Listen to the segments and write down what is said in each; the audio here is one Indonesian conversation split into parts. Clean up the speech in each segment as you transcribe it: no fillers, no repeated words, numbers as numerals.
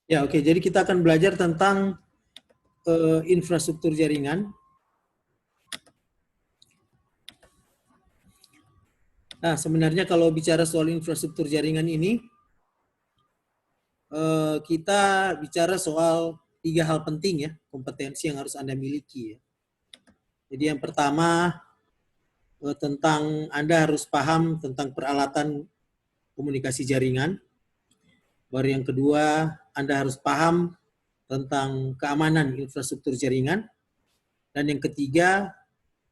Ya, oke. Jadi kita akan belajar tentang infrastruktur jaringan. Nah, sebenarnya kalau bicara soal infrastruktur jaringan ini, kita bicara soal 3 hal penting ya, kompetensi yang harus Anda miliki ya. Jadi yang pertama, tentang Anda harus paham tentang peralatan komunikasi jaringan. Baru yang kedua, Anda harus paham tentang keamanan infrastruktur jaringan. Dan yang ketiga,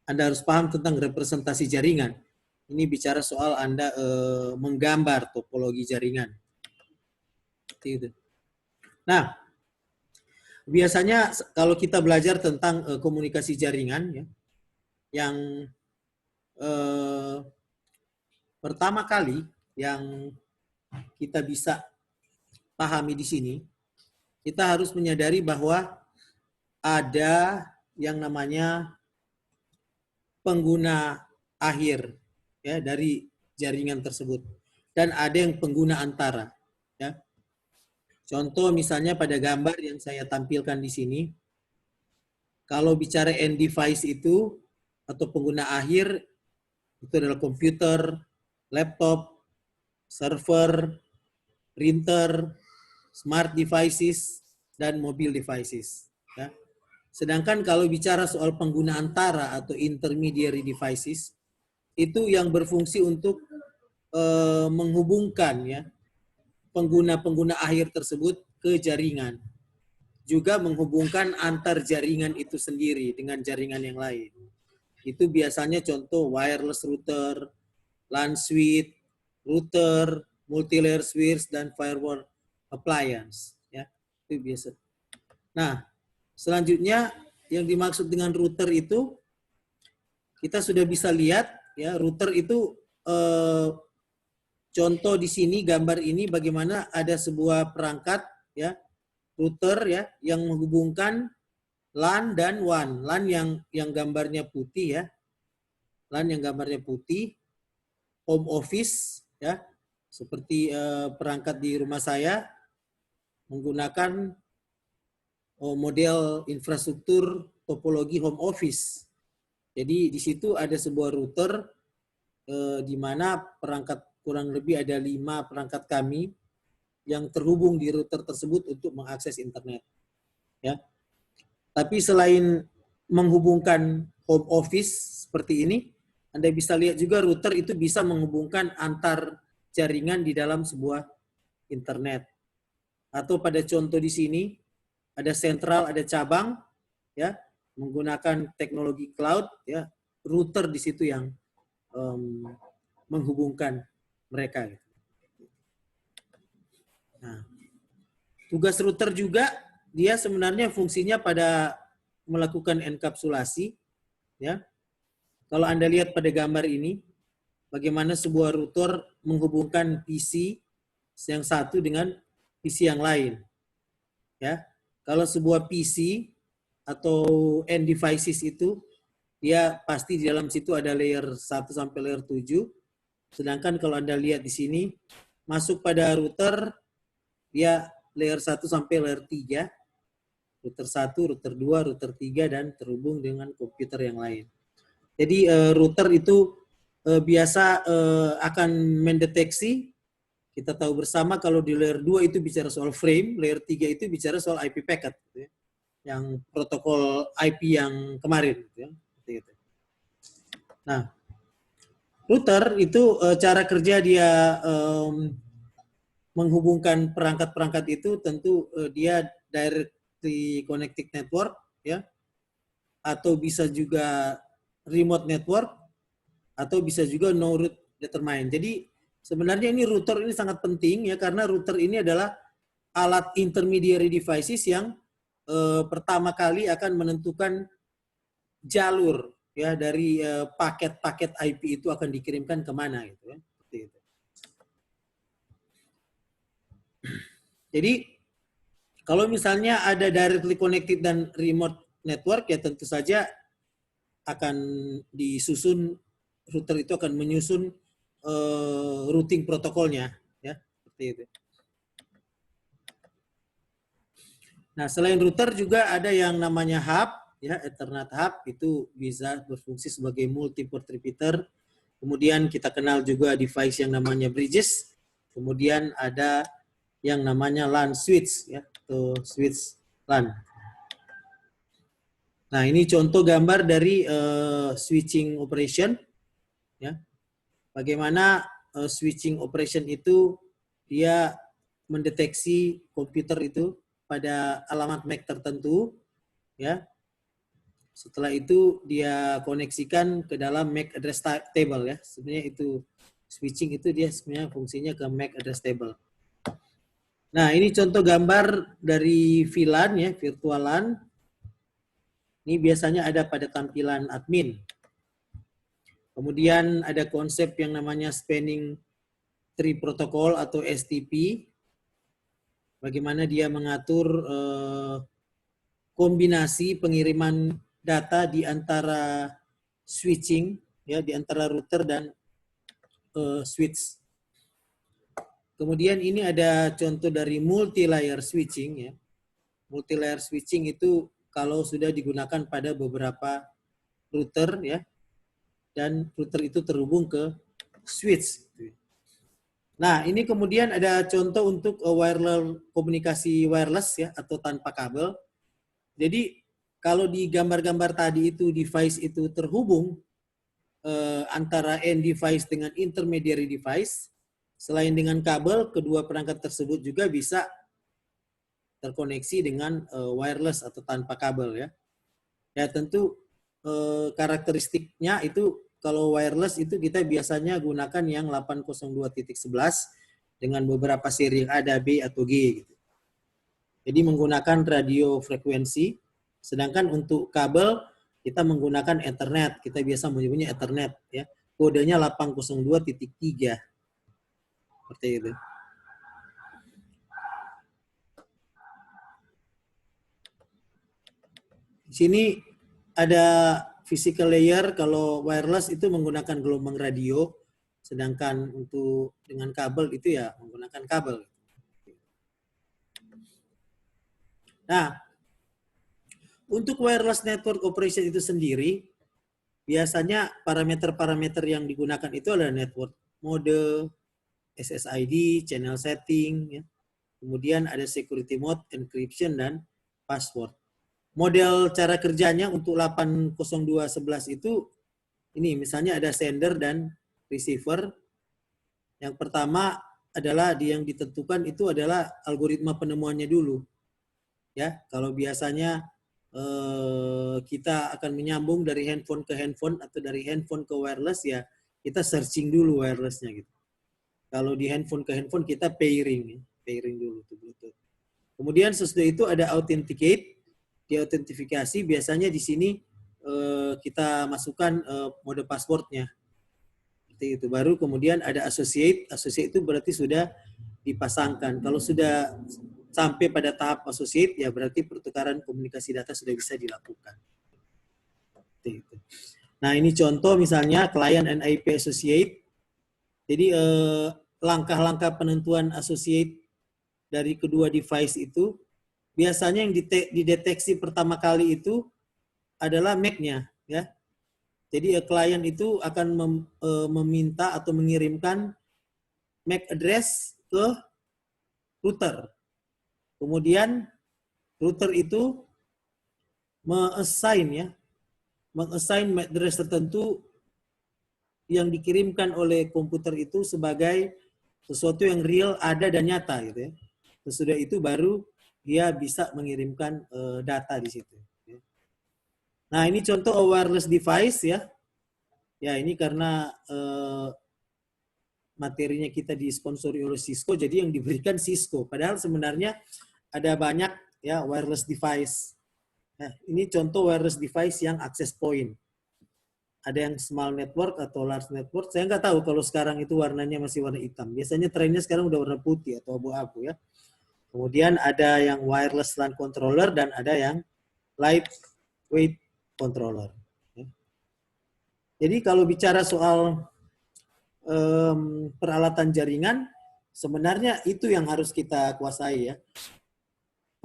Anda harus paham tentang representasi jaringan. Ini bicara soal Anda menggambar topologi jaringan. Seperti itu. Nah, biasanya kalau kita belajar tentang komunikasi jaringan, ya, yang pertama kali yang kita bisa pahami di sini, kita harus menyadari bahwa ada yang namanya pengguna akhir ya dari jaringan tersebut dan ada yang pengguna antara ya. Contoh misalnya pada gambar yang saya tampilkan di sini, kalau bicara end device itu atau pengguna akhir itu adalah komputer, laptop, server, printer, smart devices, dan mobile devices. Ya. Sedangkan kalau bicara soal pengguna antara atau intermediary devices, itu yang berfungsi untuk menghubungkan ya pengguna-pengguna akhir tersebut ke jaringan. Juga menghubungkan antar jaringan itu sendiri dengan jaringan yang lain. Itu biasanya contoh wireless router, LAN suite, router, multi-layer switch, dan firewall appliance. Ya, itu biasa. Nah, selanjutnya yang dimaksud dengan router itu kita sudah bisa lihat ya, router itu contoh di sini gambar ini bagaimana ada sebuah perangkat ya, router ya yang menghubungkan LAN dan WAN. LAN yang gambarnya putih ya. LAN yang gambarnya putih, home office ya. Seperti perangkat di rumah saya menggunakan model infrastruktur topologi home office. Jadi di situ ada sebuah router di mana perangkat kurang lebih ada 5 perangkat kami yang terhubung di router tersebut untuk mengakses internet. Ya. Tapi selain menghubungkan home office seperti ini, Anda bisa lihat juga router itu bisa menghubungkan antar jaringan di dalam sebuah internet. Atau pada contoh di sini, ada sentral, ada cabang, ya, menggunakan teknologi cloud, ya, router di situ yang menghubungkan mereka. Nah, tugas router juga dia sebenarnya fungsinya pada melakukan enkapsulasi, ya. Kalau Anda lihat pada gambar ini, bagaimana sebuah router menghubungkan PC yang satu dengan PC yang lain, ya. Kalau sebuah PC atau end devices itu dia pasti di dalam situ ada layer 1 sampai layer 7. Sedangkan kalau Anda lihat di sini, masuk pada router, dia layer 1 sampai layer 3. Router 1, router 2, router 3, dan terhubung dengan komputer yang lain. Jadi router itu biasa akan mendeteksi, kita tahu bersama kalau di layer 2 itu bicara soal frame, layer 3 itu bicara soal IP packet. Gitu ya. Yang protokol IP yang kemarin. Gitu ya. Gitu. Nah, router itu cara kerja dia menghubungkan perangkat-perangkat itu tentu dia directly connected network ya, atau bisa juga remote network, atau bisa juga no route determined. Jadi sebenarnya ini router ini sangat penting ya, karena router ini adalah alat intermediary devices yang pertama kali akan menentukan jalur ya dari paket-paket IP itu akan dikirimkan kemana gitu ya. Seperti itu. Jadi kalau misalnya ada directly connected dan remote network ya tentu saja akan disusun, router itu akan menyusun routing protokolnya ya, seperti itu. Nah, selain router juga ada yang namanya hub, ya, Ethernet hub itu bisa berfungsi sebagai multi-port repeater. Kemudian kita kenal juga device yang namanya bridges. Kemudian ada yang namanya LAN switch, ya, atau switch LAN. Nah, ini contoh gambar dari switching operation, ya. Bagaimana switching operation itu dia mendeteksi komputer itu pada alamat MAC tertentu, ya. Setelah itu dia koneksikan ke dalam MAC address table, ya. Sebenarnya itu switching itu dia sebenarnya fungsinya ke MAC address table. Nah, ini contoh gambar dari VLAN, ya, virtual LAN. Ini biasanya ada pada tampilan admin. Kemudian ada konsep yang namanya spanning tree protocol atau STP. Bagaimana dia mengatur kombinasi pengiriman data di antara switching, ya, di antara router dan switch. Kemudian ini ada contoh dari multi-layer switching, ya. Multi-layer switching itu kalau sudah digunakan pada beberapa router, ya, dan router itu terhubung ke switch. Nah, ini kemudian ada contoh untuk wireless komunikasi wireless, ya, atau tanpa kabel. Jadi kalau di gambar-gambar tadi itu device itu terhubung antara end device dengan intermediary device, selain dengan kabel, kedua perangkat tersebut juga bisa terkoneksi dengan wireless atau tanpa kabel, ya. Ya tentu karakteristiknya itu kalau wireless itu kita biasanya gunakan yang 802.11 dengan beberapa seri yang ada B atau G gitu. Jadi menggunakan radio frekuensi, sedangkan untuk kabel kita menggunakan Ethernet, kita biasa menyebutnya Ethernet, ya. Kodenya 802.3. Seperti itu. Di sini ada physical layer, kalau wireless itu menggunakan gelombang radio, sedangkan untuk dengan kabel itu ya menggunakan kabel. Nah, untuk wireless network operation itu sendiri, biasanya parameter-parameter yang digunakan itu adalah network mode, SSID, channel setting, ya. Kemudian ada security mode, encryption, dan password. Model cara kerjanya untuk 802.11 itu, ini misalnya ada sender dan receiver. Yang pertama adalah yang ditentukan itu adalah algoritma penemuannya dulu. Ya, kalau biasanya kita akan menyambung dari handphone ke handphone atau dari handphone ke wireless, ya kita searching dulu wirelessnya gitu. Kalau di handphone ke handphone kita pairing, ya. Pairing dulu tuh Bluetooth. Kemudian sesudah itu ada authenticate, diautentifikasi. Biasanya di sini kita masukkan mode passwordnya. Seperti itu. Baru kemudian ada associate. Associate itu berarti sudah dipasangkan. Kalau sudah sampai pada tahap associate, ya berarti pertukaran komunikasi data sudah bisa dilakukan. Seperti itu. Nah, ini contoh misalnya client and IP associate. Jadi langkah-langkah penentuan associate dari kedua device itu, biasanya yang dideteksi pertama kali itu adalah MAC-nya, ya. Jadi klien itu akan meminta atau mengirimkan MAC address ke router. Kemudian router itu mengassign MAC address tertentu yang dikirimkan oleh komputer itu sebagai sesuatu yang real, ada dan nyata gitu, ya. Sesudah itu baru dia bisa mengirimkan data di situ. Nah, ini contoh wireless device, ya. Ya, ini karena materinya kita disponsori oleh Cisco, jadi yang diberikan Cisco. Padahal sebenarnya ada banyak, ya, wireless device. Nah, ini contoh wireless device yang access point. Ada yang small network atau large network. Saya nggak tahu kalau sekarang itu warnanya masih warna hitam. Biasanya trennya sekarang udah warna putih atau abu-abu, ya. Kemudian ada yang wireless LAN controller dan ada yang lightweight controller. Jadi kalau bicara soal peralatan jaringan, sebenarnya itu yang harus kita kuasai, ya.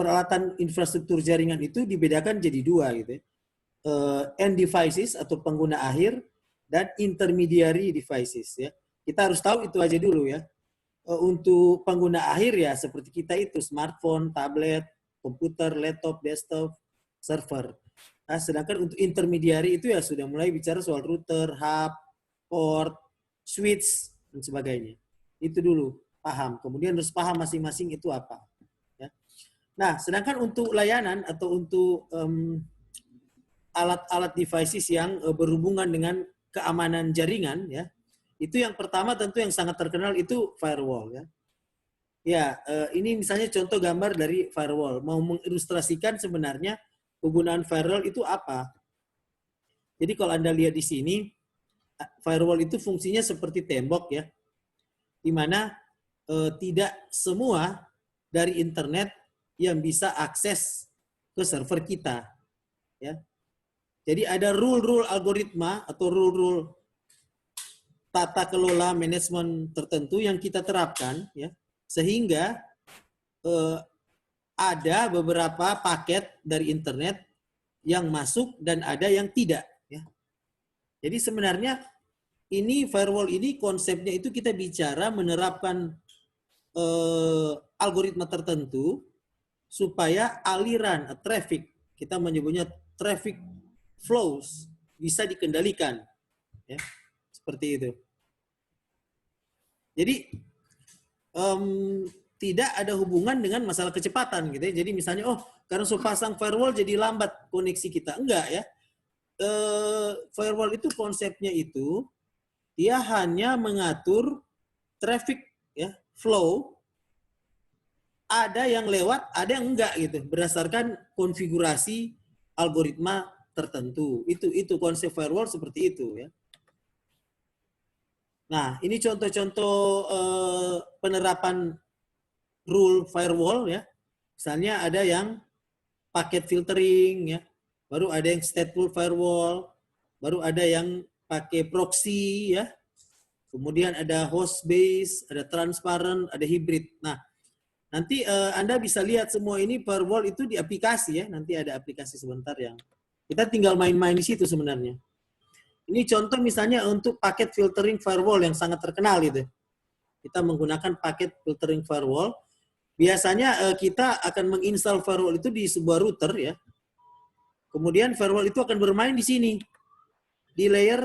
peralatan infrastruktur jaringan itu dibedakan jadi dua gitu ya. End devices atau pengguna akhir dan intermediary devices ya. Kita harus tahu itu aja dulu ya. Untuk pengguna akhir ya seperti kita itu smartphone, tablet, komputer, laptop, desktop, server. Nah, sedangkan untuk intermediary itu ya sudah mulai bicara soal router, hub, port, switch dan sebagainya. Itu dulu paham. Kemudian harus paham masing-masing itu apa. Ya. Nah, sedangkan untuk layanan atau untuk alat-alat devices yang berhubungan dengan keamanan jaringan ya, itu yang pertama tentu yang sangat terkenal itu firewall ya. Ya, ini misalnya contoh gambar dari firewall mau mengilustrasikan sebenarnya penggunaan firewall itu apa. Jadi kalau Anda lihat di sini firewall itu fungsinya seperti tembok ya, di mana tidak semua dari internet yang bisa akses ke server kita ya. Jadi ada rule-rule algoritma atau rule-rule tata kelola manajemen tertentu yang kita terapkan ya, sehingga ada beberapa paket dari internet yang masuk dan ada yang tidak ya. Jadi sebenarnya ini firewall ini konsepnya itu kita bicara menerapkan algoritma tertentu supaya aliran traffic, kita menyebutnya traffic flows, bisa dikendalikan ya, seperti itu. Jadi tidak ada hubungan dengan masalah kecepatan gitu ya. Jadi misalnya karena so pasang firewall jadi lambat koneksi kita, enggak ya. Firewall itu konsepnya itu dia hanya mengatur traffic ya, flow, ada yang lewat, ada yang enggak gitu, berdasarkan konfigurasi algoritma tertentu. Itu konsep firewall seperti itu ya. Nah, ini contoh-contoh penerapan rule firewall ya. Misalnya ada yang paket filtering ya, baru ada yang stateful firewall, baru ada yang pakai proxy ya. Kemudian ada host base, ada transparent, ada hybrid. Nah, nanti Anda bisa lihat semua ini firewall itu di aplikasi ya. Nanti ada aplikasi sebentar yang kita tinggal main-main di situ sebenarnya. Ini contoh misalnya untuk paket filtering firewall yang sangat terkenal gitu. Kita menggunakan paket filtering firewall. Biasanya kita akan menginstal firewall itu di sebuah router ya. Kemudian firewall itu akan bermain di sini. Di layer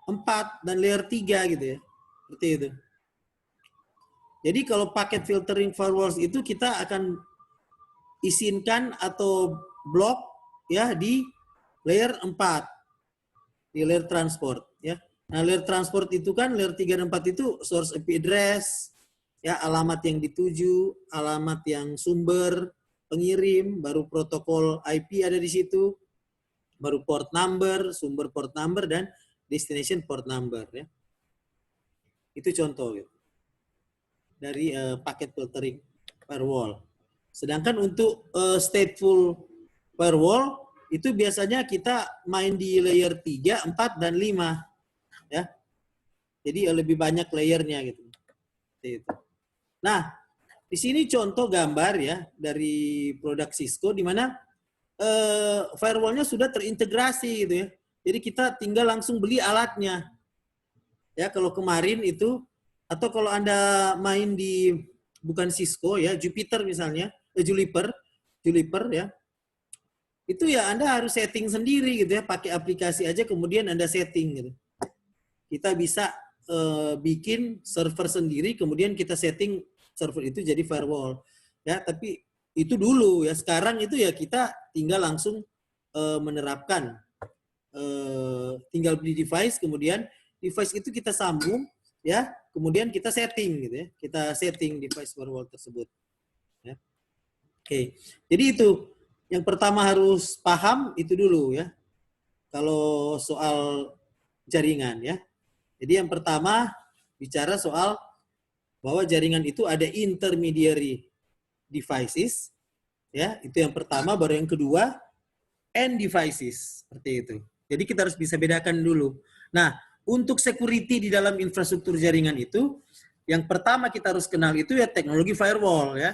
4 dan layer 3 gitu ya. Seperti itu. Jadi kalau paket filtering firewalls itu kita akan izinkan atau blok ya di layer 4. Di layer transport ya. Nah, layer transport itu kan layer 3 dan 4 itu source IP address ya, alamat yang dituju, alamat yang sumber pengirim, baru protokol IP ada di situ, baru port number, sumber port number dan destination port number ya. Itu contoh gitu, dari paket filtering firewall. Sedangkan untuk stateful firewall itu biasanya kita main di layer 3, 4, dan 5. Ya. Jadi lebih banyak layernya gitu. Nah, di sini contoh gambar ya dari produk Cisco di mana firewall-nya sudah terintegrasi gitu ya. Jadi kita tinggal langsung beli alatnya. Ya, kalau kemarin itu atau kalau Anda main di bukan Cisco ya, Jupiter misalnya, Juniper ya. Itu ya Anda harus setting sendiri gitu ya, pakai aplikasi aja kemudian Anda setting gitu. Kita bisa bikin server sendiri kemudian kita setting server itu jadi firewall. Ya, tapi itu dulu ya. Sekarang itu ya kita tinggal langsung menerapkan tinggal beli device kemudian device itu kita sambung ya, kemudian kita setting gitu ya. Kita setting device firewall tersebut. Ya. Oke. Jadi itu yang pertama harus paham itu dulu ya. Kalau soal jaringan ya. Jadi yang pertama bicara soal bahwa jaringan itu ada intermediary devices ya, itu yang pertama, baru yang kedua end devices seperti itu. Jadi kita harus bisa bedakan dulu. Nah, untuk security di dalam infrastruktur jaringan itu yang pertama kita harus kenal itu ya teknologi firewall ya.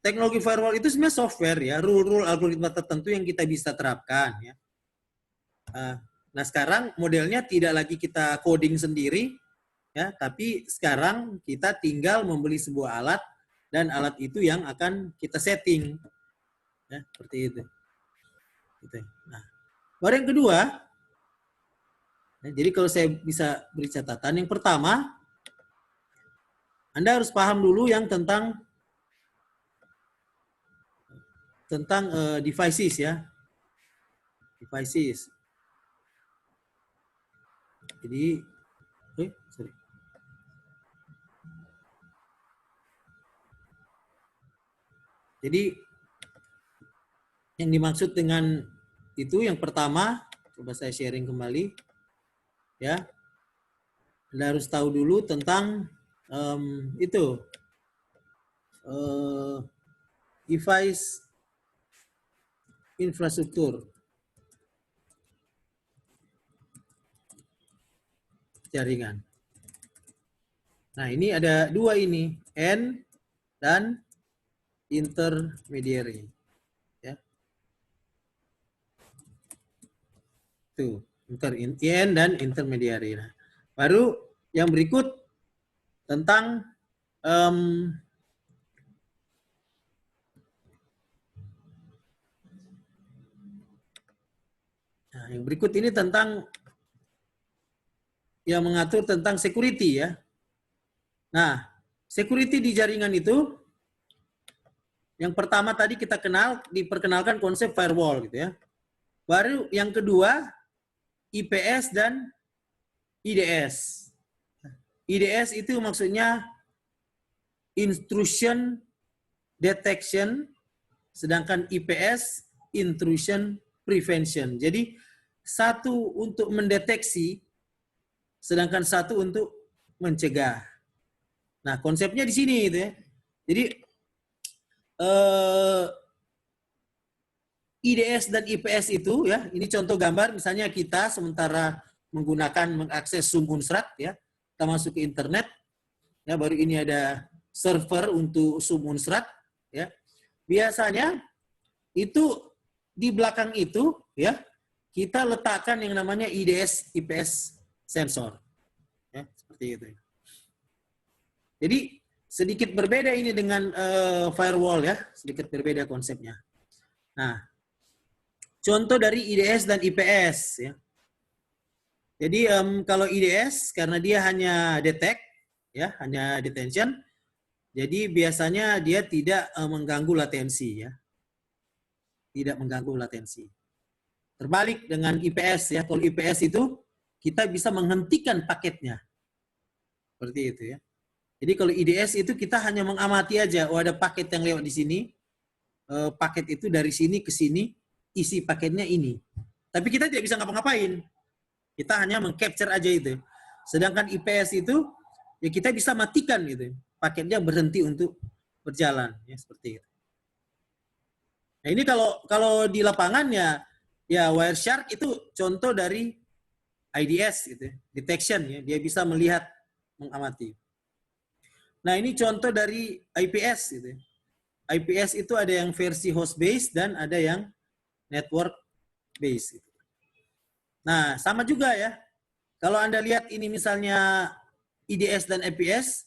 teknologi firewall itu sebenarnya software ya, rule-rule algoritma tertentu yang kita bisa terapkan ya. Nah sekarang modelnya tidak lagi kita coding sendiri ya, tapi sekarang kita tinggal membeli sebuah alat dan alat itu yang akan kita setting ya, seperti itu. Nah, baru yang kedua, jadi kalau saya bisa beri catatan, yang pertama Anda harus paham dulu yang tentang devices ya. Devices. Jadi, sorry. Jadi, yang dimaksud dengan itu yang pertama, coba saya sharing kembali. Ya, Anda harus tahu dulu tentang device infrastruktur jaringan. Nah, ini ada dua ini, end dan intermediary. Ya. Tuh, end dan intermediary. Nah, baru yang berikut tentang nah, yang berikut ini tentang yang mengatur tentang security ya. Nah, security di jaringan itu yang pertama tadi kita diperkenalkan konsep firewall gitu ya. Baru yang kedua IPS dan IDS. IDS itu maksudnya intrusion detection, sedangkan IPS intrusion prevention. Jadi satu untuk mendeteksi, sedangkan satu untuk mencegah. Nah, konsepnya di sini gitu ya. Jadi IDS dan IPS itu ya, ini contoh gambar misalnya kita sementara mengakses Zoom Unsrat ya, kita masuk ke internet ya, baru ini ada server untuk Zoom Unsrat ya. Biasanya itu di belakang itu ya, kita letakkan yang namanya IDS IPS sensor. Ya, seperti itu. Jadi sedikit berbeda ini dengan firewall ya, sedikit berbeda konsepnya. Nah, contoh dari IDS dan IPS ya. Jadi kalau IDS karena dia hanya detect ya, hanya detention. Jadi biasanya dia tidak mengganggu latensi ya. Tidak mengganggu latensi. Terbalik dengan IPS ya. Kalau IPS itu kita bisa menghentikan paketnya. Seperti itu ya. Jadi kalau IDS itu kita hanya mengamati aja, oh ada paket yang lewat di sini. Paket itu dari sini ke sini, isi paketnya ini. Tapi kita tidak bisa ngapa-ngapain. Kita hanya mengcapture aja itu. Sedangkan IPS itu ya kita bisa matikan gitu. Paketnya berhenti untuk berjalan ya, seperti itu. Nah, ini kalau di lapangan ya Wireshark itu contoh dari IDS gitu, detection ya, dia bisa melihat, mengamati. Nah, ini contoh dari IPS gitu. IPS itu ada yang versi host based dan ada yang network based gitu. Nah, sama juga ya. Kalau Anda lihat ini misalnya IDS dan IPS,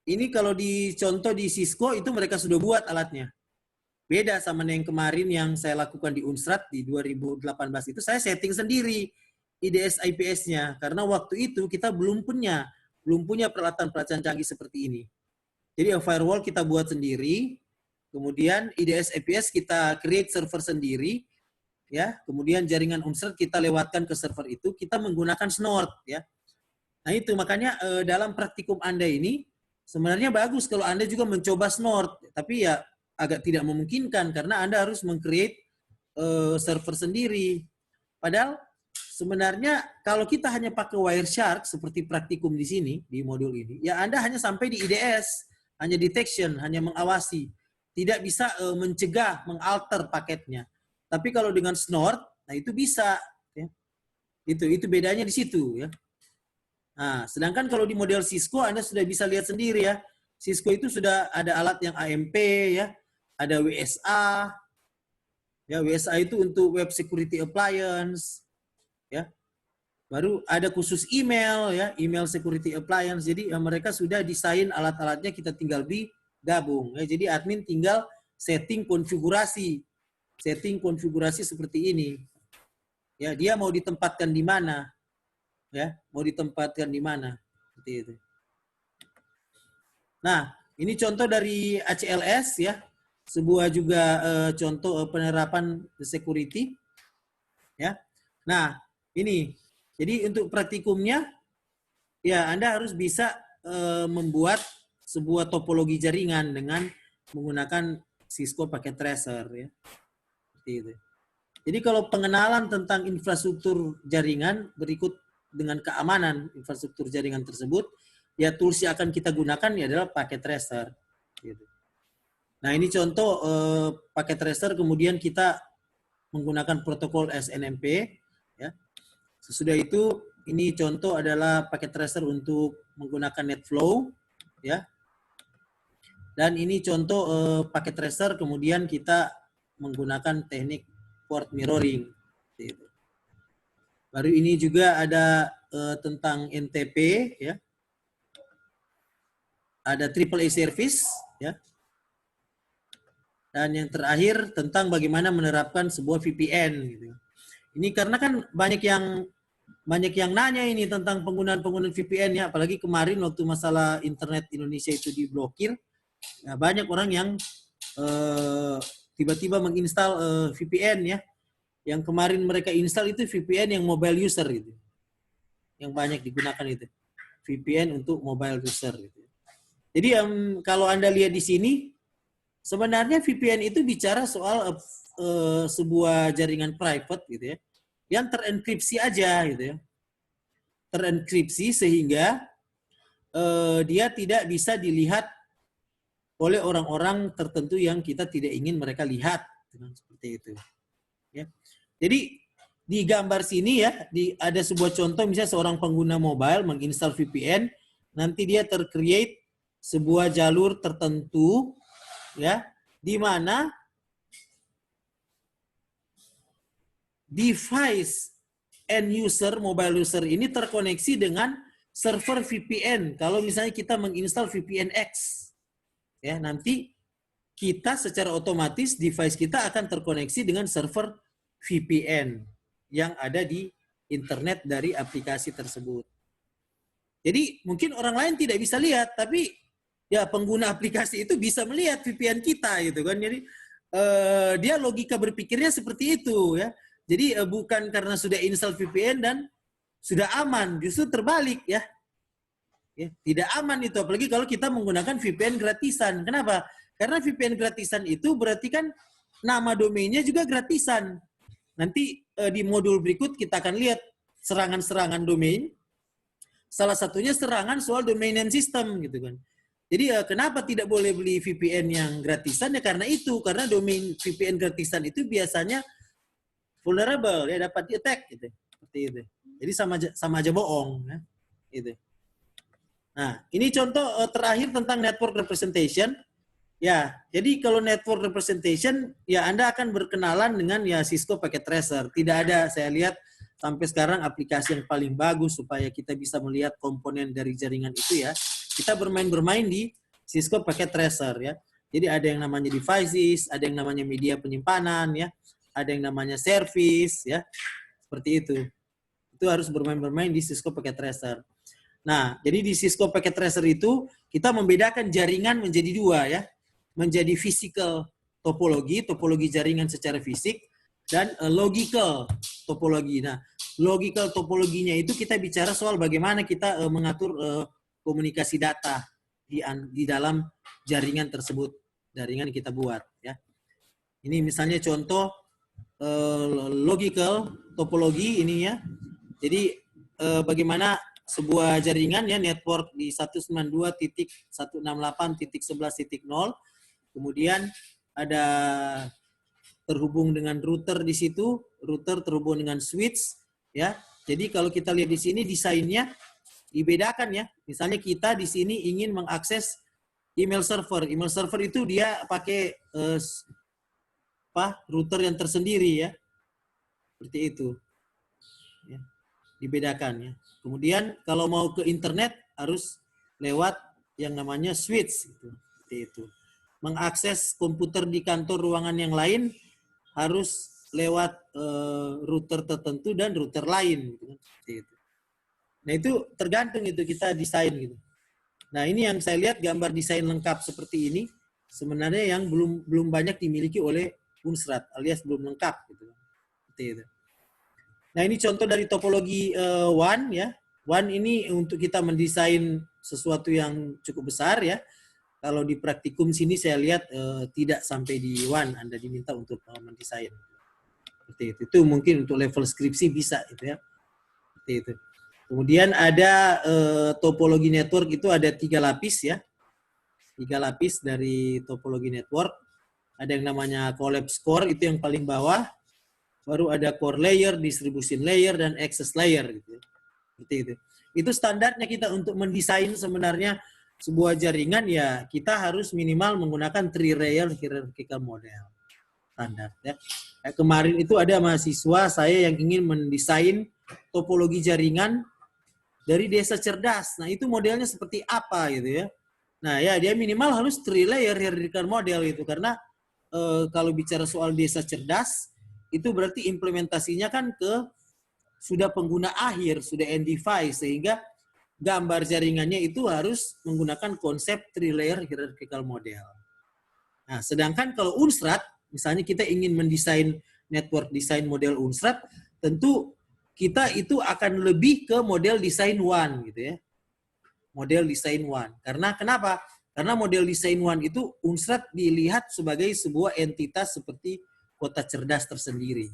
ini kalau dicontoh di Cisco itu mereka sudah buat alatnya. Beda sama yang kemarin yang saya lakukan di Unsrat di 2018 itu saya setting sendiri IDS IPS-nya karena waktu itu kita belum punya peralatan-peralatan canggih seperti ini. Jadi firewall kita buat sendiri, kemudian IDS IPS kita create server sendiri, ya. Kemudian jaringan Unsrat kita lewatkan ke server itu, kita menggunakan Snort, ya. Nah itu makanya dalam praktikum Anda ini sebenarnya bagus kalau Anda juga mencoba Snort, tapi ya agak tidak memungkinkan karena Anda harus meng-create server sendiri. Padahal sebenarnya kalau kita hanya pakai Wireshark seperti praktikum di sini di modul ini, ya Anda hanya sampai di IDS, hanya detection, hanya mengawasi, tidak bisa mencegah, mengalter paketnya. Tapi kalau dengan Snort, nah itu bisa. Ya. Itu bedanya di situ ya. Nah, sedangkan kalau di model Cisco Anda sudah bisa lihat sendiri ya. Cisco itu sudah ada alat yang AMP ya. ada WSA, ya WSA itu untuk Web Security Appliance, ya. Baru ada khusus email, ya, email security appliance. Jadi mereka sudah desain alat-alatnya, kita tinggal gabung. Ya. Jadi admin tinggal setting konfigurasi seperti ini. Ya, dia mau ditempatkan di mana? Ya, mau ditempatkan di mana? Seperti itu. Nah, ini contoh dari ACLS, ya, sebuah juga contoh penerapan security. Ya, nah ini. Jadi untuk praktikumnya, ya Anda harus bisa membuat sebuah topologi jaringan dengan menggunakan Cisco Packet Tracer, ya. Seperti itu. Jadi kalau pengenalan tentang infrastruktur jaringan berikut dengan keamanan infrastruktur jaringan tersebut, ya tools yang akan kita gunakan ya adalah Packet Tracer. Gitu. Nah ini contoh Packet Tracer, kemudian kita menggunakan protokol SNMP, ya. Sesudah itu, ini contoh adalah Packet Tracer untuk menggunakan NetFlow, ya. Dan ini contoh Packet Tracer, kemudian kita menggunakan teknik port mirroring. Gitu. Baru ini juga ada tentang NTP, ya. Ada AAA service, ya. Dan yang terakhir tentang bagaimana menerapkan sebuah VPN. Gitu. Ini karena kan banyak yang nanya ini tentang penggunaan VPN, ya, apalagi kemarin waktu masalah internet Indonesia itu diblokir, ya, banyak orang yang tiba-tiba menginstal VPN, ya. Yang kemarin mereka install itu VPN yang mobile user gitu, yang banyak digunakan itu VPN untuk mobile user gitu. Jadi kalau Anda lihat di sini, sebenarnya VPN itu bicara soal sebuah jaringan private gitu, ya, yang terenkripsi aja gitu, ya. Terenkripsi sehingga dia tidak bisa dilihat oleh orang-orang tertentu yang kita tidak ingin mereka lihat, seperti itu. Ya. Jadi di gambar sini, ya, ada sebuah contoh, misalnya seorang pengguna mobile menginstal VPN, nanti dia tercreate sebuah jalur tertentu, ya, di mana device end user, mobile user ini terkoneksi dengan server VPN. Kalau misalnya kita menginstal VPN X, ya, nanti kita secara otomatis device kita akan terkoneksi dengan server VPN yang ada di internet dari aplikasi tersebut. Jadi mungkin orang lain tidak bisa lihat, tapi ya pengguna aplikasi itu bisa melihat VPN kita gitu kan. Jadi dia logika berpikirnya seperti itu, ya. Jadi bukan karena sudah install VPN dan sudah aman, justru terbalik, ya. Ya, tidak aman itu, apalagi kalau kita menggunakan VPN gratisan. Kenapa? Karena VPN gratisan itu berarti kan nama domainnya juga gratisan. Nanti di modul berikut kita akan lihat serangan-serangan domain. Salah satunya serangan soal domain name system gitu kan. Jadi kenapa tidak boleh beli VPN yang gratisan? Ya karena itu, karena domain VPN gratisan itu biasanya vulnerable, ya, dapat di-attack gitu. Seperti itu. Jadi sama aja bohong, ya. Gitu. Nah, ini contoh terakhir tentang network representation. Ya, jadi kalau network representation, ya Anda akan berkenalan dengan ya Cisco Packet Tracer. Tidak ada, saya lihat sampai sekarang aplikasi yang paling bagus supaya kita bisa melihat komponen dari jaringan itu, ya. Kita bermain-bermain di Cisco Packet Tracer, ya. Jadi ada yang namanya devices, ada yang namanya media penyimpanan, ya. Ada yang namanya service, ya. Seperti itu. Itu harus bermain-bermain di Cisco Packet Tracer. Nah, jadi di Cisco Packet Tracer itu kita membedakan jaringan menjadi dua, ya. Menjadi physical topologi jaringan secara fisik, dan logical topologi. Nah, logical topologinya itu kita bicara soal bagaimana kita mengatur komunikasi data di dalam jaringan tersebut, jaringan kita buat, ya. Ini misalnya contoh logical topologi ini, ya. Jadi bagaimana sebuah jaringan, ya, network di 192.168.11.0, kemudian ada terhubung dengan router di situ, router terhubung dengan switch, ya. Jadi kalau kita lihat di sini desainnya dibedakan, ya. Misalnya kita di sini ingin mengakses email server. Email server itu dia pakai router yang tersendiri ya. Seperti itu. Ya, dibedakan ya. Kemudian kalau mau ke internet harus lewat yang namanya switch gitu. Seperti itu. Mengakses komputer di kantor ruangan yang lain harus lewat router tertentu dan router lain gitu. Seperti itu. Nah, itu tergantung itu kita desain gitu. Nah, ini yang saya lihat gambar desain lengkap seperti ini sebenarnya yang belum banyak dimiliki oleh Unsrat alias belum lengkap gitu. Seperti itu. Nah, ini contoh dari topologi WAN ya. WAN ini untuk kita mendesain sesuatu yang cukup besar ya. Kalau di praktikum sini saya lihat tidak sampai di WAN Anda diminta untuk mendesain. Seperti itu. Itu mungkin untuk level skripsi bisa gitu ya. Seperti itu. Kemudian ada topologi network itu ada 3 lapis ya. 3 lapis dari topologi network. Ada yang namanya collapse core, itu yang paling bawah. Baru ada core layer, distribution layer, dan access layer. Gitu. Seperti itu. Itu standarnya kita untuk mendesain sebenarnya sebuah jaringan ya kita harus minimal menggunakan 3-layer hierarchical model. Standar ya. Kemarin itu ada mahasiswa saya yang ingin mendesain topologi jaringan dari desa cerdas. Nah, itu modelnya seperti apa gitu ya. Nah, ya dia minimal harus 3-layer hierarchical model itu karena kalau bicara soal desa cerdas itu berarti implementasinya kan ke sudah pengguna akhir, sudah end device sehingga gambar jaringannya itu harus menggunakan konsep 3-layer hierarchical model. Nah, sedangkan kalau Unsrat, misalnya kita ingin mendesain network design model Unsrat, tentu kita itu akan lebih ke model desain WAN gitu ya. Model desain WAN. Karena kenapa? Karena model desain WAN itu Unsrat dilihat sebagai sebuah entitas seperti kota cerdas tersendiri.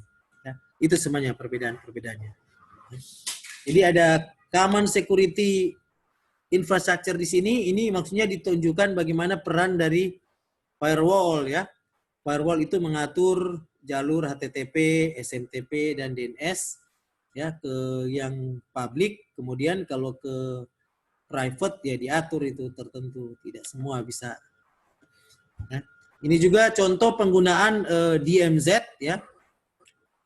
Ya, itu semuanya perbedaannya. Jadi ada common security infrastructure di sini. Ini maksudnya ditunjukkan bagaimana peran dari firewall ya. Firewall itu mengatur jalur HTTP, SMTP, dan DNS ya ke yang publik. Kemudian kalau ke private ya diatur itu tertentu, tidak semua bisa. Ya. Ini juga contoh penggunaan DMZ ya.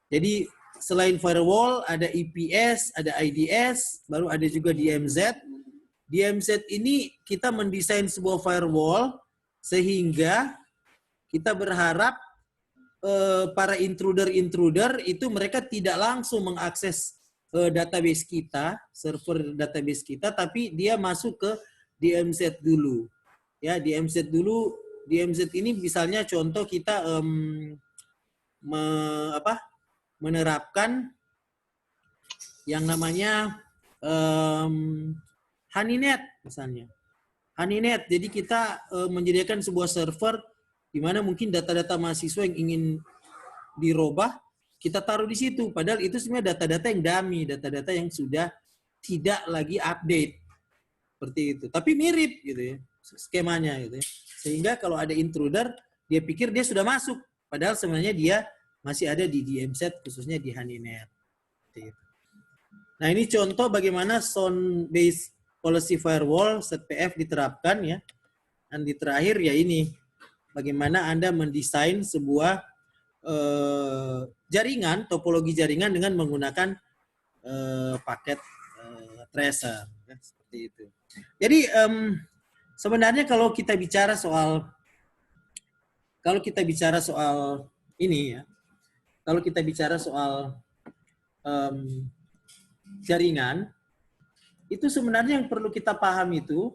Jadi selain firewall ada IPS, ada IDS, baru ada juga DMZ. DMZ ini kita mendesain sebuah firewall sehingga kita berharap para intruder itu mereka tidak langsung mengakses database kita, server database kita, tapi dia masuk ke DMZ dulu. Ya, DMZ dulu. DMZ ini misalnya contoh kita menerapkan yang namanya Honeynet misalnya. Honeynet. Jadi kita menyediakan sebuah server di mana mungkin data-data mahasiswa yang ingin dirubah kita taruh di situ. Padahal itu sebenarnya data-data yang dummy, data-data yang sudah tidak lagi update. Seperti itu. Tapi mirip gitu ya skemanya gitu ya. Sehingga kalau ada intruder, dia pikir dia sudah masuk. Padahal sebenarnya dia masih ada di DMZ, khususnya di Honeynet. Seperti itu. Nah, ini contoh bagaimana zone based policy firewall ZPF diterapkan ya. Dan di terakhir ya ini bagaimana Anda mendesain sebuah jaringan, topologi jaringan dengan menggunakan paket tracer ya, seperti itu. Jadi sebenarnya kalau kita bicara soal ini ya, kalau kita bicara soal jaringan, itu sebenarnya yang perlu kita paham itu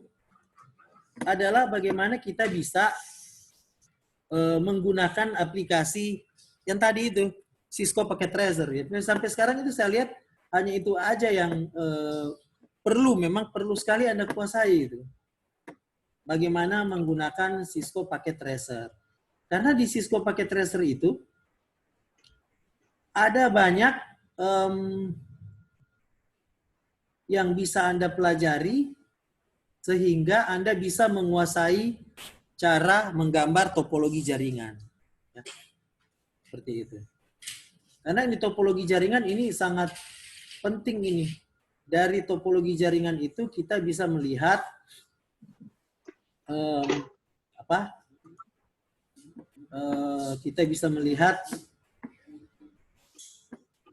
adalah bagaimana kita bisa menggunakan aplikasi yang tadi itu, Cisco Packet Tracer. Ya. Sampai sekarang itu saya lihat hanya itu aja yang memang perlu sekali Anda kuasai itu. Bagaimana menggunakan Cisco Packet Tracer. Karena di Cisco Packet Tracer itu ada banyak yang bisa Anda pelajari sehingga Anda bisa menguasai cara menggambar topologi jaringan. Ya. Seperti itu. Karena ini topologi jaringan ini sangat penting ini. Dari topologi jaringan itu kita bisa melihat kita bisa melihat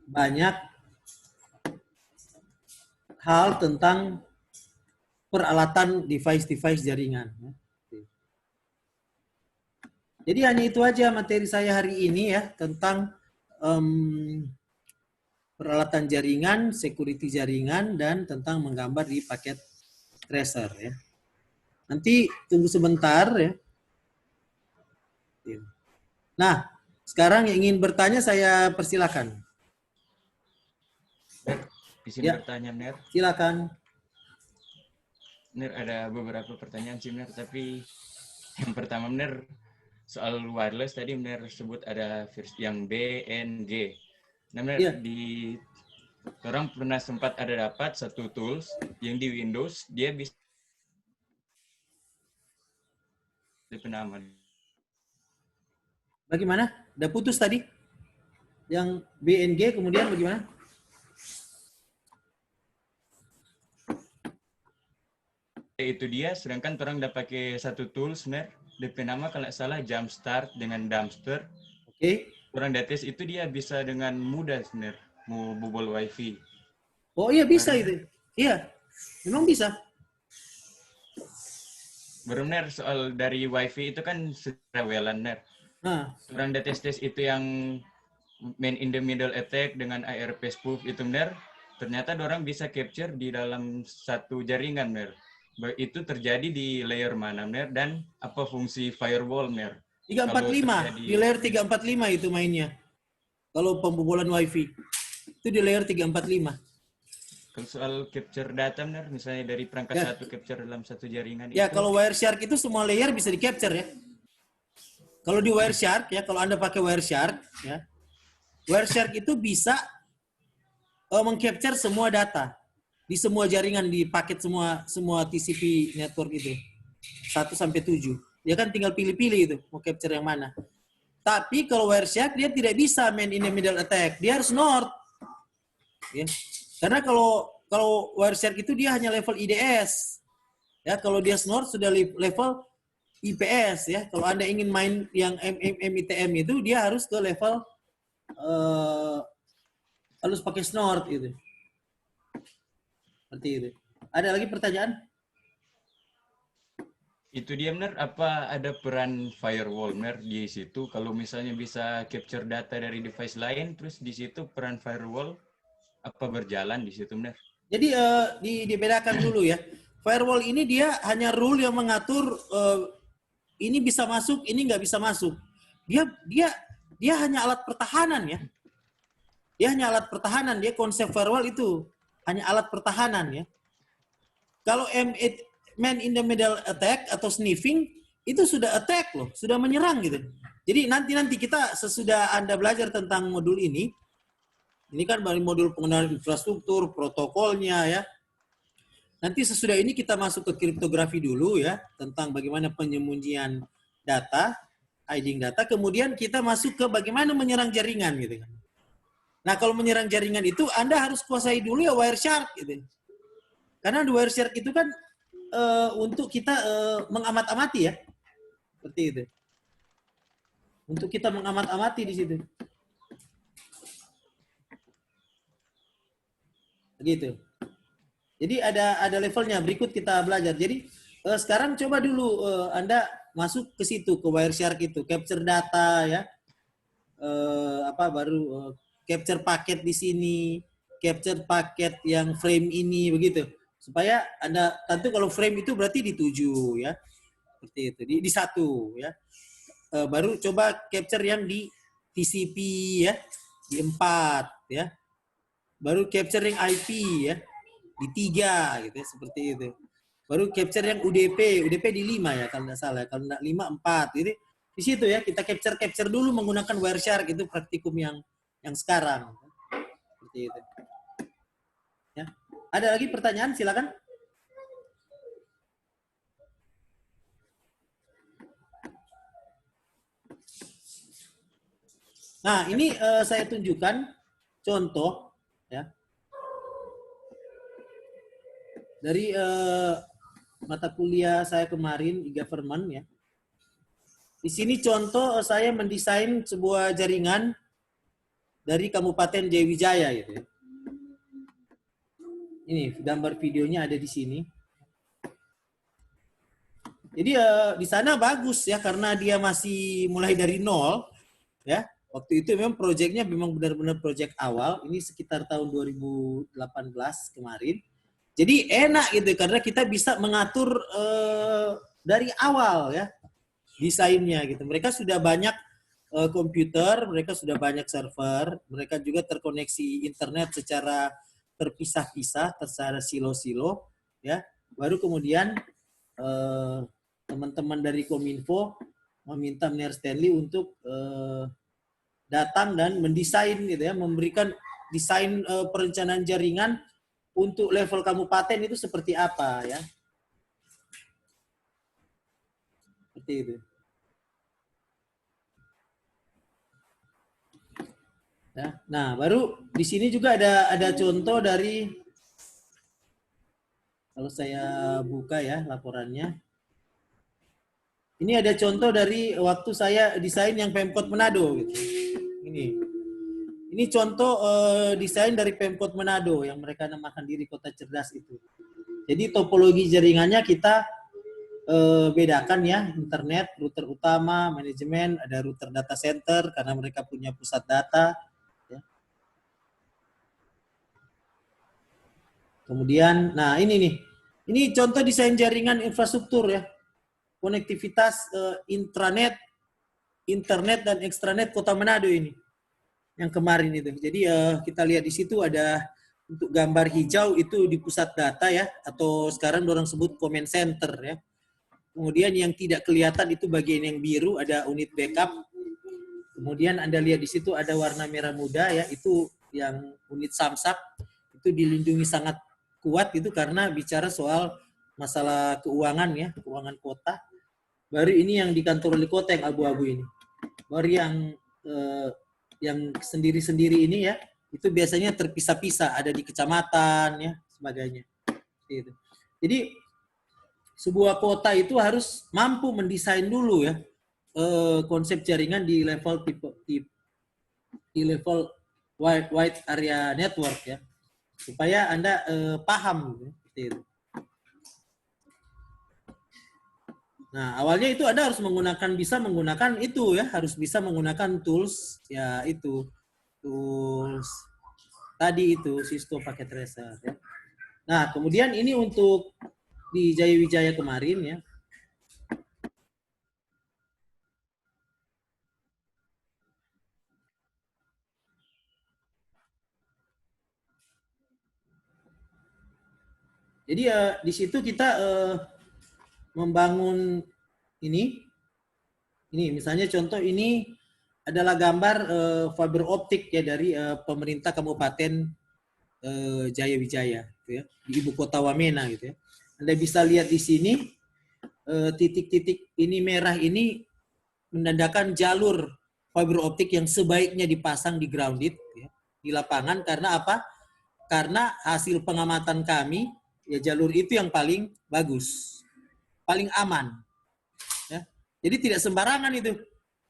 banyak hal tentang peralatan device-device jaringan. Jadi hanya itu aja materi saya hari ini ya tentang peralatan jaringan, security jaringan, dan tentang menggambar di paket tracer ya. Nanti tunggu sebentar ya. Nah, sekarang yang ingin bertanya saya persilakan. Izin bertanya, Ner. Silakan. Ner, ada beberapa pertanyaan sih, Ner. Tapi yang pertama, Ner, soal wireless tadi Ner sebut ada versi yang BNG. Nah, Ner, di orang pernah sempat ada dapat satu tools yang di Windows, dia bisa penama. Bagaimana? Udah putus tadi? Yang BNG kemudian bagaimana? Itu dia, sedangkan orang udah pakai satu tools, Ner. DP nama kalau nggak salah Jumpstart dengan Dumpster. Oke. Orang dates itu dia bisa dengan mudah, Ner. Mau bobol wifi. Oh iya bisa itu. Iya, memang bisa. Benar, soal dari wifi itu kan secara WLAN, Ner. Orang tes itu yang man in the middle attack dengan ARP spoof itu, Ner. Ternyata orang bisa capture di dalam satu jaringan, Ner. Itu terjadi di layer mana, Ner? Dan apa fungsi firewall, Ner? 345, di layer 345 itu mainnya. Kalau pembobolan wifi. Itu di layer 345. Kalau soal capture data, Ner, misalnya dari perangkat satu capture dalam satu jaringan ya, itu. kalau Wireshark itu semua layer bisa di-capture ya. Kalau di Wireshark ya, kalau Anda pakai Wireshark ya, Wireshark itu bisa meng-capture semua data di semua jaringan, di paket semua TCP network itu. 1 sampai 7. Dia kan tinggal pilih-pilih itu mau capture yang mana. Tapi kalau Wireshark dia tidak bisa man in the middle attack, dia harus north. Ya. Karena kalau Wireshark itu dia hanya level IDS. Ya, kalau dia north sudah level IPS ya. Kalau Anda ingin main yang MITM itu dia harus ke level harus pakai snort gitu. Seperti itu. Ada lagi pertanyaan? Itu dia, benar, apa ada peran firewall, benar, di situ? Kalau misalnya bisa capture data dari device lain, terus di situ peran firewall apa berjalan di situ, benar? Jadi dibedakan dulu ya. Firewall ini dia hanya rule yang mengatur ini bisa masuk, ini nggak bisa masuk. Dia hanya alat pertahanan ya. Dia hanya alat pertahanan. Dia konsep firewall itu hanya alat pertahanan ya. Kalau man in the middle attack atau sniffing itu sudah attack loh, sudah menyerang gitu. Jadi nanti kita sesudah Anda belajar tentang modul ini kan dari modul pengenalan infrastruktur, protokolnya ya. Nanti sesudah ini kita masuk ke kriptografi dulu ya, tentang bagaimana penyembunyian data, hiding data, kemudian kita masuk ke bagaimana menyerang jaringan gitu kan. Nah, kalau menyerang jaringan itu Anda harus kuasai dulu ya Wireshark gitu. Karena di Wireshark itu kan untuk kita mengamat-amati ya. Seperti itu. Untuk kita mengamat-amati di situ. Begitu. Jadi ada levelnya. Berikut kita belajar. Jadi sekarang coba dulu Anda masuk ke situ, ke Wireshark itu, capture data ya. Baru capture paket di sini, capture paket yang frame ini begitu. Supaya Anda tentu kalau frame itu berarti di 7 ya. Seperti itu. Di 1 ya. Baru coba capture yang di TCP ya, di 4 ya. Baru capture yang IP ya, di 3 gitu ya, seperti itu. Baru capture yang UDP di 5 ya kalau tidak salah. Kalau tidak 5, 4. Jadi di situ ya kita capture dulu menggunakan Wireshark, itu praktikum yang sekarang. Seperti itu. Ya. Ada lagi pertanyaan? Silakan. Nah, ini saya tunjukkan contoh ya. Dari mata kuliah saya kemarin, e-government ya. Di sini contoh saya mendesain sebuah jaringan dari Kabupaten Jayawijaya gitu ya. Ini gambar videonya ada di sini. Jadi di sana bagus ya karena dia masih mulai dari nol ya. Waktu itu memang proyeknya memang benar-benar proyek awal. Ini sekitar tahun 2018 kemarin. Jadi enak gitu karena kita bisa mengatur dari awal ya desainnya gitu. Mereka sudah banyak komputer, mereka sudah banyak server, mereka juga terkoneksi internet secara terpisah-pisah, secara silo-silo ya. Baru kemudian teman-teman dari Kominfo meminta Mr. Stanley untuk datang dan mendesain gitu ya, memberikan desain perencanaan jaringan untuk level kabupaten itu seperti apa ya. Seperti itu. Ya. Nah, baru di sini juga ada contoh dari, kalau saya buka ya laporannya. Ini ada contoh dari waktu saya desain yang Pemkot Manado gitu. Ini contoh desain dari Pemkot Manado yang mereka namakan diri kota cerdas itu. Jadi topologi jaringannya kita bedakan ya, internet, router utama, manajemen, ada router data center karena mereka punya pusat data. Ya. Kemudian, nah ini nih, ini contoh desain jaringan infrastruktur ya, konektivitas intranet, internet dan extranet Kota Manado ini, yang kemarin itu. Jadi kita lihat di situ ada untuk gambar hijau itu di pusat data ya, atau sekarang orang sebut command center ya. Kemudian yang tidak kelihatan itu bagian yang biru ada unit backup. Kemudian Anda lihat di situ ada warna merah muda ya, itu yang unit samsat, itu dilindungi sangat kuat itu karena bicara soal masalah keuangan ya, keuangan kota. Baru ini yang di kantor wali kota yang abu-abu ini. Baru yang sendiri-sendiri ini ya, itu biasanya terpisah-pisah, ada di kecamatan ya, sebagainya. Gitu. Jadi sebuah kota itu harus mampu mendesain dulu ya konsep jaringan di level di level wide area network ya, supaya Anda paham gitu. Nah, awalnya itu Anda harus bisa menggunakan itu ya, harus bisa menggunakan tools ya, itu tools tadi itu Cisco Packet Tracer ya. Nah, kemudian ini untuk di Jayawijaya kemarin ya. Jadi di situ kita membangun ini misalnya contoh ini adalah gambar fiber optik ya dari pemerintah Kabupaten Jayawijaya gitu ya, di ibu kota Wamena gitu ya. Anda bisa lihat di sini titik-titik ini merah ini menandakan jalur fiber optik yang sebaiknya dipasang di grounded ya, di lapangan. Karena apa? Karena hasil pengamatan kami ya jalur itu yang paling bagus, paling aman. Ya. Jadi tidak sembarangan itu.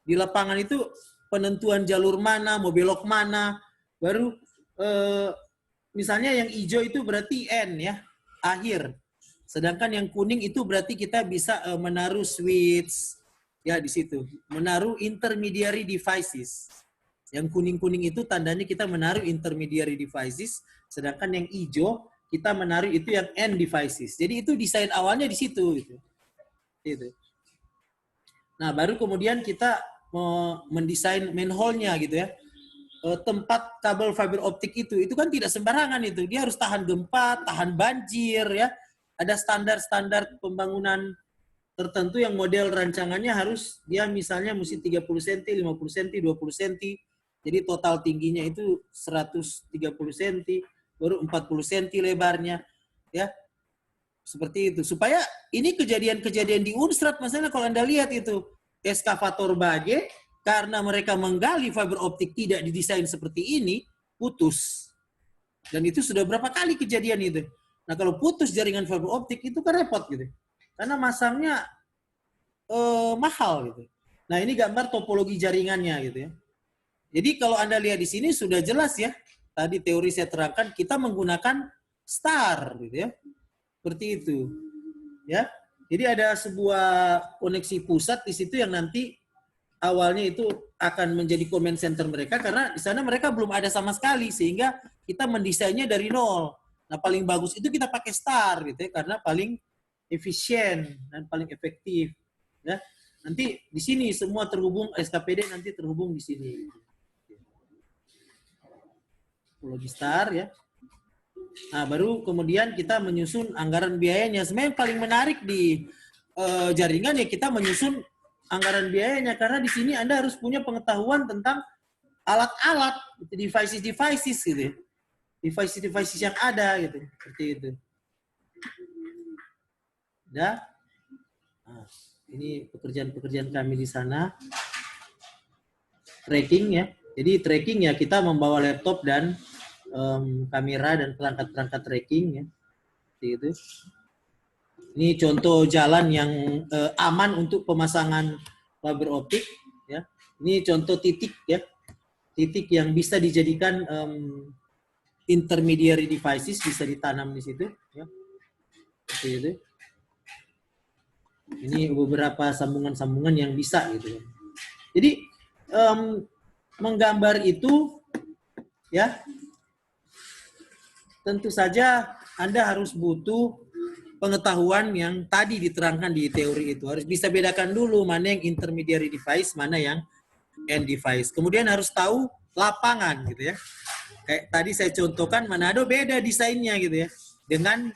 Di lapangan itu penentuan jalur mana, mau belok mana, baru misalnya yang hijau itu berarti N ya, akhir. Sedangkan yang kuning itu berarti kita bisa menaruh switch ya di situ, menaruh intermediary devices. Yang kuning-kuning itu tandanya kita menaruh intermediary devices, sedangkan yang hijau kita menaruh itu yang end devices. Jadi itu desain awalnya di situ gitu. Gitu. Nah, baru kemudian kita mendesain manhole-nya gitu ya. Tempat kabel fiber optik itu kan tidak sembarangan itu. Dia harus tahan gempa, tahan banjir ya. Ada standar-standar pembangunan tertentu yang model rancangannya harus dia misalnya mesti 30 cm, 50 cm, 20 cm. Jadi total tingginya itu 130 cm, baru 40 cm lebarnya. Ya, seperti itu. Supaya ini kejadian-kejadian di Unstrat, misalnya kalau Anda lihat itu, eskavator bage, karena mereka menggali fiber optik tidak didesain seperti ini, putus. Dan itu sudah berapa kali kejadian itu. Nah, kalau putus jaringan fiber optik itu kan repot gitu. Karena masangnya mahal gitu. Nah, ini gambar topologi jaringannya gitu ya. Jadi kalau Anda lihat di sini sudah jelas ya. Tadi teori saya terangkan kita menggunakan star gitu ya. Seperti itu. Ya. Jadi ada sebuah koneksi pusat di situ yang nanti awalnya itu akan menjadi command center mereka karena di sana mereka belum ada sama sekali sehingga kita mendesainnya dari nol. Nah, paling bagus itu kita pakai star gitu ya karena paling efisien dan paling efektif ya. Nanti di sini semua terhubung SKPD nanti terhubung di sini. Topologi star ya. Nah, baru kemudian kita menyusun anggaran biayanya. Sebenarnya yang paling menarik di jaringan ya kita menyusun anggaran biayanya karena di sini Anda harus punya pengetahuan tentang alat-alat, devices gitu ya. Devices yang ada gitu, seperti itu. Nah, ini pekerjaan-pekerjaan kami di sana. Tracking ya. Jadi tracking ya kita membawa laptop dan kamera dan perangkat-perangkat tracking ya. Seperti itu. Ini contoh jalan yang aman untuk pemasangan fiber optik ya. Ini contoh titik ya. Titik yang bisa dijadikan intermediary devices bisa ditanam di situ ya. Seperti itu. Ini beberapa sambungan-sambungan yang bisa gitu ya. Jadi menggambar itu ya tentu saja Anda harus butuh pengetahuan yang tadi diterangkan di teori itu. Harus bisa bedakan dulu mana yang intermediary device, mana yang end device. Kemudian harus tahu lapangan gitu ya. Kayak tadi saya contohkan Manado beda desainnya gitu ya dengan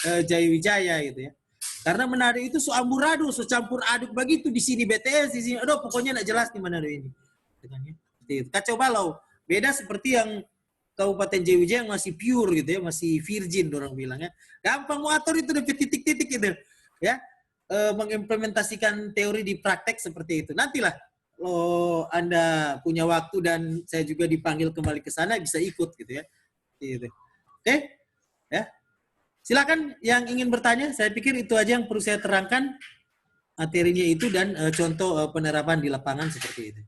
Jayawijaya gitu ya. Karena Manado itu so amburadul, so campur aduk begitu di sini BTS, di sini aduh pokoknya enggak jelas di Manado ini. Kacau balau. Beda seperti yang Kabupaten Jayawijaya yang masih pure gitu ya, masih virgin orang bilangnya. Gampang mau atur itu dapat titik-titik gitu. Ya. Mengimplementasikan teori di praktek seperti itu. Nantilah kalau Anda punya waktu dan saya juga dipanggil kembali ke sana bisa ikut gitu ya. Gitu. Oke? Ya. Silakan yang ingin bertanya, saya pikir itu aja yang perlu saya terangkan materinya itu dan contoh penerapan di lapangan seperti itu.